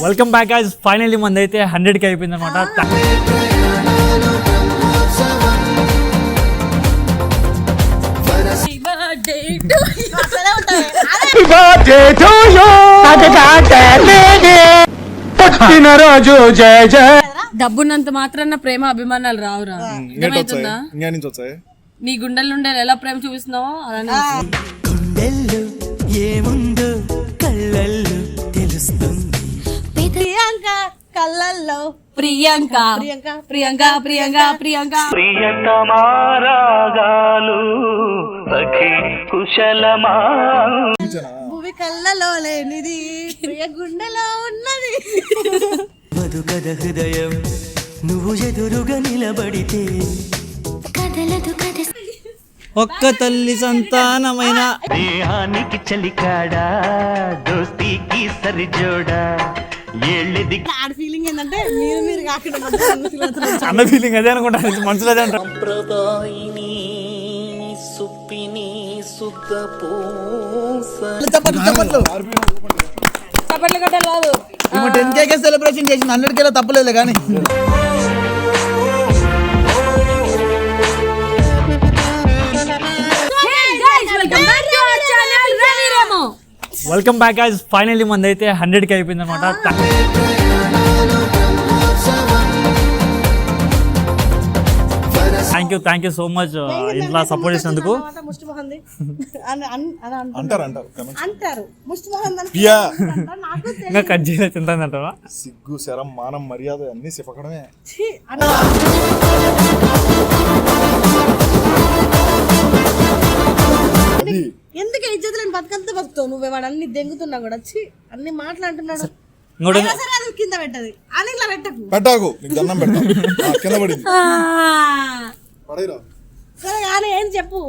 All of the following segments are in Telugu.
Welcome back guys. ఫైనల్లీ మంది అయితే 100కి అయిపోయింది అనమాట. డబ్బున్నంత మాత్రాన ప్రేమ అభిమానాలు రావురా. నీ గుండెల నుండి ఎలా ప్రేమ చూపిస్తున్నావో అలానే ఏముందో కళ్ళల్లో తెలుస్తుంది. ప్రియాంక కళ్ళల్లో ప్రియాంక ప్రియాంక ప్రియాంక ప్రియాంక ప్రియాంక ప్రియతమారాగాలు సఖి కుశలమా భూమి కళ్ళలో లేనిది ప్రియ గుండెలో ఉన్నది. మధుకథ హృదయం నువ్వు ఎదురుగా నిలబడితే ఒక్క తల్లి సంతానమైన దేహానికి చలికాడా దోస్తీకి సరిజోడా ఏళ్ళది ఆడ ఫీలింగ్ ఏంటంటే మీరు కాకుండా అన్న ఫీలింగ్ అదే అనుకుంటా, మనసులో అదే అంటారు. సంప్రదాయిని సుప్పిని చప్పట్లు కట్టాలి బాబు. 10K సెలబ్రేషన్ చేసింది, 100K తప్పలేదు కానీ వెల్కమ్ బ్యాక్ గైస్. ఫైనల్లీ మంది అయితే 100కి అయిపోయింది అనమాట. థ్యాంక్ యూ సో మచ్ ఇంట్లో సపోర్ట్ చేసినందుకు. అంటారు ముష్టి మొహం ఇంకా కట్ చేయలేదు తింటానంటావా? సిగ్గు శరం మానం మర్యాద అన్ని సిపకడమే. ఎందుకు ఇజ్జతులను బతుకంతా బతుకుతావు నువ్వే. వాడు అన్ని దెంగుతున్నా కూడా వచ్చి అన్ని మాట్లాడుతున్నాడు. కింద పెట్టది అని ఇట్లా పెట్టకు పెట్టాకు, నీకు దండం పెట్టా కింద పడింది పడైరా. సరే కానీ ఏం చెప్పు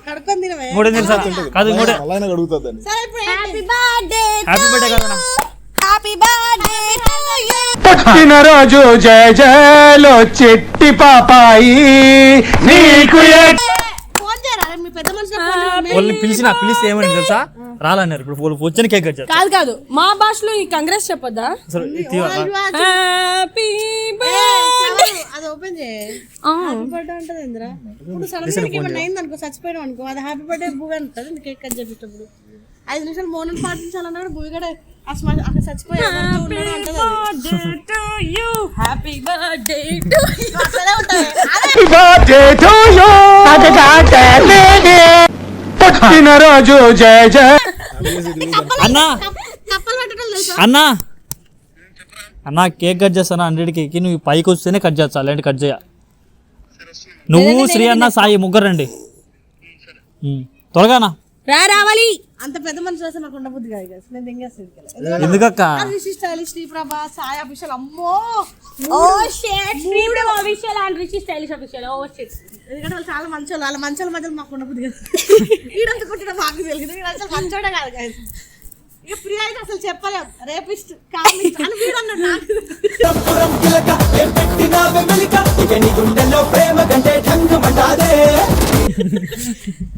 కడుక్కొని తినవే. అలానే అడుగుతుంది దాన్ని. సరే ఇప్పుడు హ్యాపీ బర్త్డే హ్యాపీ బర్త్డే కదా. హ్యాపీ బర్త్డే పుట్టినరోజు జయ జయలో చెట్టి పాపాయి నీకు ఫోన్ చేయరా మీ పెద్ద మనిషి వాళ్ళని పిలిస్తే ఏమని తెలుసా, రాలన్నారు. ఇప్పుడు వచ్చిన కేక్ కట్ చేస్తారు. కాదు మా భాషలో ఈ కాంగ్రెస్ చెప్పొద్దా? హ్యాపీ అది ఓపెన్ చేయి. హ్యాపీ బర్త్డే అంటది ఇంద్ర. ఇప్పుడు సడన్ ఏమన్నా అయింది అనుకో, చచ్చిపోయినాం అనుకో, అది హ్యాపీ బర్త్డే భూమి అంటది. కేక్ కట్ చేసేటప్పుడు 5 నిమిషాలు మౌనం పాటించాలన్నా కూడా భూమి కూడా అక్కడ చచ్చిపోయి పుట్టినరోజు జయ జయ అన్నా కప్పలు పెట్టడం తెలుసా? అన్నా కేక్ కట్ చేస్తాను 100కి. నువ్వు పైకి వస్తేనే కట్ చేస్తా, అలాంటి కట్ చేయ. నువ్వు శ్రీ అన్న సాయి ముగ్గురు రండి త్వరగానా రావాలి. అంత పెద్ద మనిషి వస్తే నాకు ఉండబుద్ధి కాదు. నేను దింగేస్తాను. ఎందుకక్క స్టైల్ శ్రీప్రభ సాయి అభిషేక్ అమ్మో ఎందుకంటే వాళ్ళు చాలా మంచి వాళ్ళు. వాళ్ళ మంచి మధ్యలో మాకు ఉండబుద్ధి కాదు. ఈడంతా కుట్టిన మాకు తెలియదు. వీడు అసలు మంచోడే కాదు. ఇక ప్రియా అయితే అసలు చెప్పలేం. రేపిస్ట్ కామిస్ట్ అని వీడు అన్నాడు నాకు.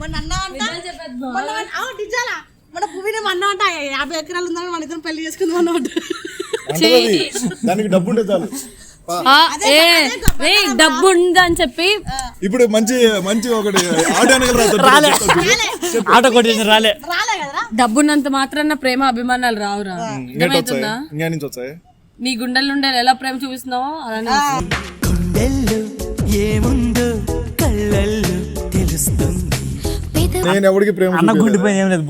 మొన్న అన్నా డిజాలా మన పువ్వుని అన్నా అంట 50 ఎకరాలు ఉందని మన ఇద్దరం పెళ్లి చేసుకుందాం అన్నమాట. దానికి డబ్బు ఉంటే చాలు. డబ్బు ఉందని చెప్పి ఇప్పుడు మంచి ఒకటి ఆటో కొట్టేసి రాలే. డబ్బున్నంత మాత్రాన ప్రేమ అభిమానాలు రావురా. వచ్చాయి. నీ గుండెల నుండి ఎలా ప్రేమ చూపిస్తున్నావో అలానే గుండెల్లో ఏముందో కళ్ళల్లో తెలుస్తుంది. నేను ఎవరికి ప్రేమ అన్న గుండిపోయింది ఏం లేదు.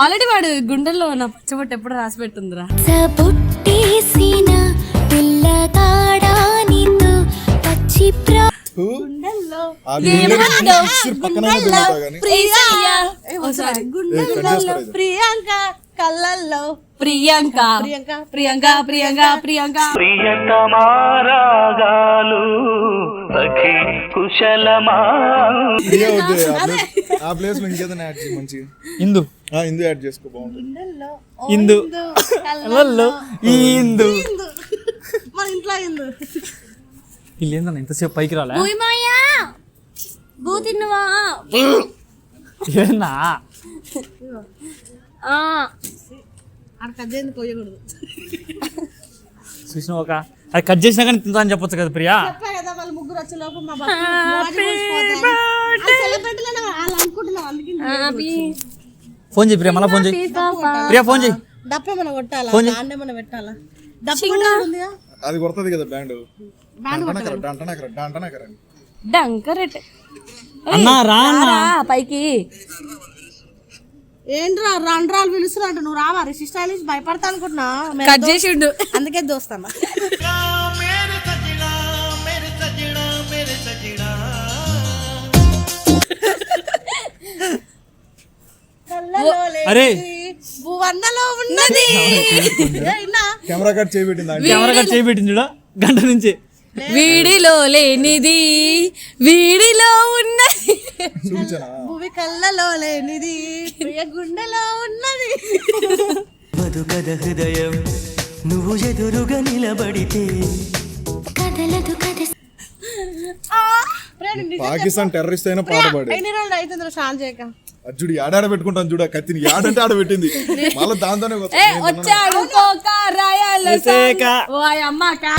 ఆల్రెడీ వాడు గుండెల్లో నా పచ్చబొట్టు ఎప్పుడు రాసి పెట్టుందిరా. ప్రియాంక కళ్ళల్లో ప్రియాంక ప్రియాంక ప్రియాంక ప్రియాంక ప్రియాంక ప్రియతమారాగాలు సఖి కుశలమా. ఆ ప్లేస్ లో ఇంకేదైనా యాడ్ చేయి మంచిగా. ఇందు యాడ్ చేసుకో బాగుంటుంది. ఇందు ఇందు మన ఇంట్లో ఇందు వీళ్ళు ఏందన్న ఇంతసేపు పైకి రాలే బూ తిన్నవా ఏనా ఆడ కట్ చేయండి పోయకూడదు. చూసిన ఒక అది కట్ చేసినా కానీ తింటా అని చెప్పొచ్చు కదా ప్రియా. చెప్పా కదా వాళ్ళు ముగ్గురు వచ్చే లోపు మా సెలబ్రిటీలు వాళ్ళు అనుకుంటున్నాం అందుకే. ఫోన్ చేయి ప్రియా, మళ్ళీ ఫోన్ చేయి ప్రియా, ఫోన్ చేయి. డప్పేమన్నా కొట్టాలా, దాండేమన్నా పెట్టాలా? డప్పు ఉందిగా అది కొడుతుంది కదా బ్యాండ్. డంకరెట్ అన్నా రా అన్నా. పైకి ఏంట్రా రండ్రాలు పిలుస్తున్నట్టు నువ్వు రావా? రిషి స్టైలిష్ భయపడతా అనుకుంటున్నా, కట్ చేసిండు. అందుకే దోస్తామా. అరే భువన్నలో ఉన్నది కెమెరా కట్ చేయబెట్టింది. కెమెరా కట్ చేయబెట్టింది చూడ గంట నుంచి. వీడిలో లేనిది వీడిలో ఉన్నది, భూమి కళ్ళలో లేనిది ప్రియ గుండెలో ఉన్నది. బతుకద హృదయం నువ్వు ఎదురుగా నిలబడితే పాకిస్తాన్ టెర్రరిస్ట్ అయినా పాట పాడు. ఎన్ని రోజులు అవుతుంది షాన్ చేయక? అజ్జుడి ఆడాడ పెట్టుకుంటాను చూడ కత్తిని, ఆడంటే ఆడ పెట్టింది మళ్ళీ దాంతోనే వచ్చాడు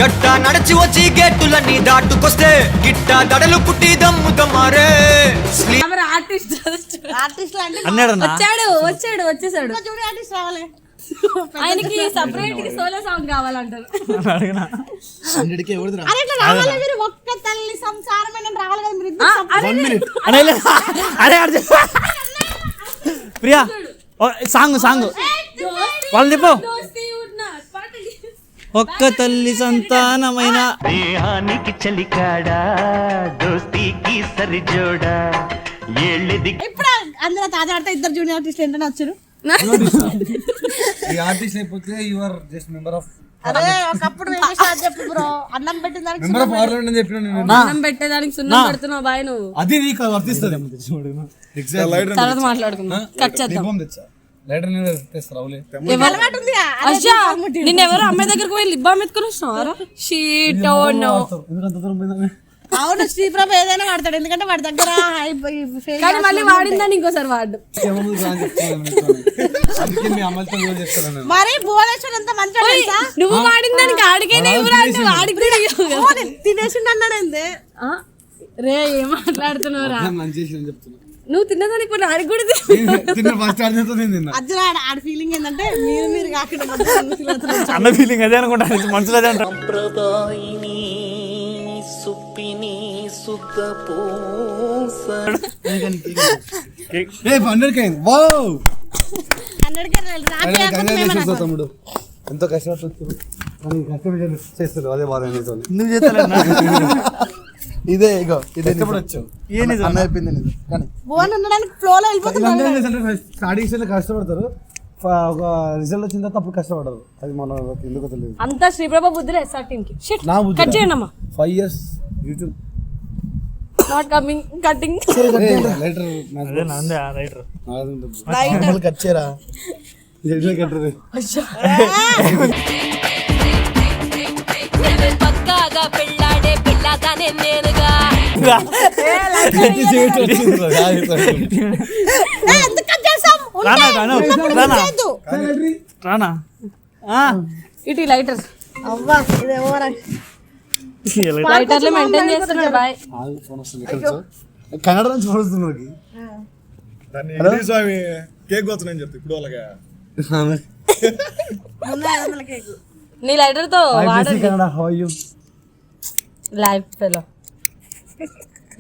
గట్ట నడిచి వచ్చి గేటులన్నీ దాటుకొస్తే గిట్ట దడలు పుట్టి దమ్ము దమ్మారే. ఆర్టిస్ట్ అంటే అన్నాడన్నా వచ్చేసాడు. చూడు ఆర్టిస్ట్ రావాలి. ఆయనకి సపరేట్ సోలో సాంగ్ కావాలంటారు. అడిగినా అరే ఇట్లా రావాలి మీరు, ఒక్క తల్లి సంసారమైన రావాలి కదా మీరు ఇద్దరు. అరే అరే అరే ప్రియా సాంగ్ సాంగ్ వాళ్ళు చెప్పు. ఒక్క తల్లి సంతానమైన దేహానికి చలికాడా దోస్తీకి సరిజోడా ఏళ్ళెది ఇప్పుడు అందులో తాజా ఆడితే ఇద్దరు జూనియర్ ఆర్టిస్ట్ ఏంటనే వచ్చారు. ఆర్టిస్ట్ అయిపోతే you are just member of అరే ఒకప్పుడు మేము స్టార్ట్ చెప్పు బ్రో, అన్నం పెట్టిన దానికి మెంబర్ ఆఫ్ పార్లమెంట్ అని చెప్పిన నేను. అన్నం పెట్టేదానికి సున్నం పెడుతున్నావు బాయ్ నువ్వు. అది నీకు వర్తిస్తుంది. తర్వాత మాట్లాడుకుందాం. కట్ చేద్దాం. దీపం తెచ్చా, లైటర్ నేను తెస్తా రావులే. అలవాటు ఉంది. అయ్యా నిన్నెవరు అమ్మాయి దగ్గరకు పోయి లిప్ బామ్ ఎత్తుకుని వస్తున్నారా? Shit oh no. ఎందుకంత దూరం పోయిందా? అవును శ్రీప్రభ ఏదైనా వాడతాడు, ఎందుకంటే వాడి దగ్గర కానీ మళ్ళీ వాడిందని ఇంకోసారి వాడు. అందుకే మీ అమ్మాయితో కూడా చెప్తాను. మరి భువనేశ్వర్ ఎంత మంచిగా తెలుసా? నువ్వు వాడిందానికి ఆడికైనా ఇవ్వరా అంటే వాడికి తినేసిండు అన్నాడు. రే ఏం మాట్లాడుతున్నావురా? మంచి చేసి చెప్తున్నా. నువ్వు తిన్నదానికి ఇప్పుడు ఆడికి కూడా తిన్న ఫస్ట్ ఆడితో నేను తిన్నా. అజ్జల ఆడ ఫీలింగ్ ఏంటంటే మీరు కాకుండా అన్న ఫీలింగ్ అదే అనుకుంటా, మనసులో అదే అంటారు. సంప్రదాయిని సుప్పిని సుఖపూస 100K వావ్. తమ్ముడు ఎంతో కష్టపడుతుంది కష్టపడి చేస్తారు, అదే బాధ నీతో. నువ్వు చేస్తానన్నా ఇదే ఇగో ఇదే ఎప్పుడు వచ్చావు అన్న అయిపోయింది నీది. కానీ భువన్ ఉండడానికి ఫ్లో లో వెళ్ళిపోతున్నాడు. స్టార్టింగ్ కష్టపడతారు, ఒక రిజల్ట్ వచ్చిన తర్వాత అప్పుడు కష్టపడరు. అది మన ఎందుకు తెలియదు. అంతా శ్రీప్రభ బుద్ధులే స్టార్టింగ్ కి. షిట్ నా బుద్ధి కట్ చేయండి అమ్మా. 5 years YouTube not coming cutting. Lighter అదే నాందే ఆ రైటర్. కట్ చేయరా కట్టరు. పక్కాగా పెళ్ళాడే పెళ్ళాగానే నేనుగా. రానా ఇటు లైటర్ అవ్వా ఇదే ఓవర్. లైటర్లు మెయింటైన్ చేస్తున్నాడు బాయ్. కన్నడ నుంచి పడుతుంది. దాన్ని స్వామి కేక్ వస్తున్నాయని చెప్తా ఇప్పుడు వాళ్ళగా. నీ లైటర్ తో వాడండి. Kannada how you life fellow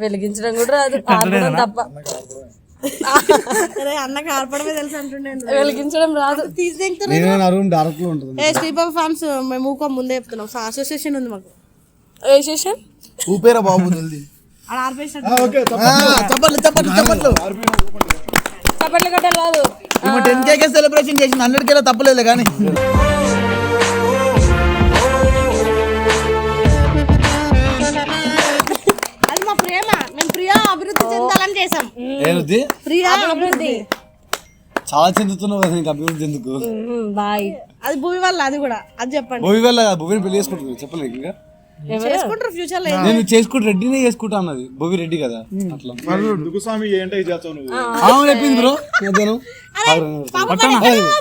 వెలిగించడం కూడా రాదు, ఆర్పడం తప్ప. అన్నకి ఆర్పడమే తెలుసు అంటుండే, వెలిగించడం రాదు. డార్క్ లో ఉంటుంది. శ్రీబాబు ఫ్యాన్స్ మేము ఊకో ముందే చెప్తున్నాం, అసోసియేషన్ ఉంది మాకు. ఏ సెషన్? ఊపేరా బాబు జల్దీ. అలా ఆర్పేసి చప్పట్లు చప్పట్లు చప్పట్లు. చప్పట్లు కట్టాలి రాదు. 10K సెలబ్రేషన్ చేసింది, 100K తప్పలేదు కానీ. అది మా ప్రేమ, మేము ప్రియా అభివృద్ధి చెందాలని చేసాం. ప్రియా అభివృద్ధి చాలా చెందుతున్నావు కదా, నీకు అభివృద్ధి ఎందుకు? బాయ్. అది భూమి వల్ల, అది కూడా అది చెప్పండి. భూమి వల్ల భూమిని పెళ్లి చేసుకుంటున్నావు చెప్పలేదు ఇంకా. చేసుకుంటారు ఫ్యూచర్ లో. నేను చేసుకుంటా రెడ్డినే చేసుకుంటా అన్నది భోగి రెడ్డి కదా అట్లా దుగుస్వామి ఏంటో చేస్తావు నువ్వు అవును చెప్పింది బ్రో మధ్యాహ్నం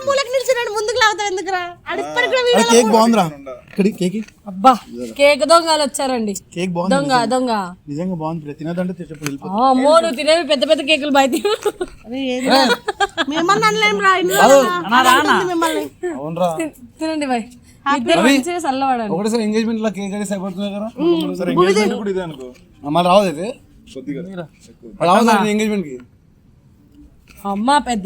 మూలకి నిలిచినాడు ముందుకు లాగుతావు ఎందుకురా? ఆడు ఇప్పటికి కూడా వీడియోలో కేక్ బాగుందిరా ఇక్కడ కేక్ అబ్బా కేక్ దొంగలు వచ్చారండి. కేక్ బాగుంది దొంగ నిజంగా బాగుంది తినదంటే చెప్పు వెళ్ళిపో అమ్మో నువ్వు తినేవి పెద్ద పెద్ద కేకులు బయట అరే ఏదిరా? మేమన్నా అనలేం రా ఇల్లు మిమ్మల్ని. అవునరా తినండి బాయ్. ఇద్దరు మంచిగా చల్లవాడండి. ఒకటేసారి ఎంగేజ్మెంట్ లో కేక్ అయితే అయిపోతుంది కదా సరే ఎంగేజ్మెంట్ కూడా ఇదే అనుకో మళ్ళీ రావదైతే కొద్దిగా రావద్దు ఎంగేజ్మెంట్ కి అమ్మ పెద్ద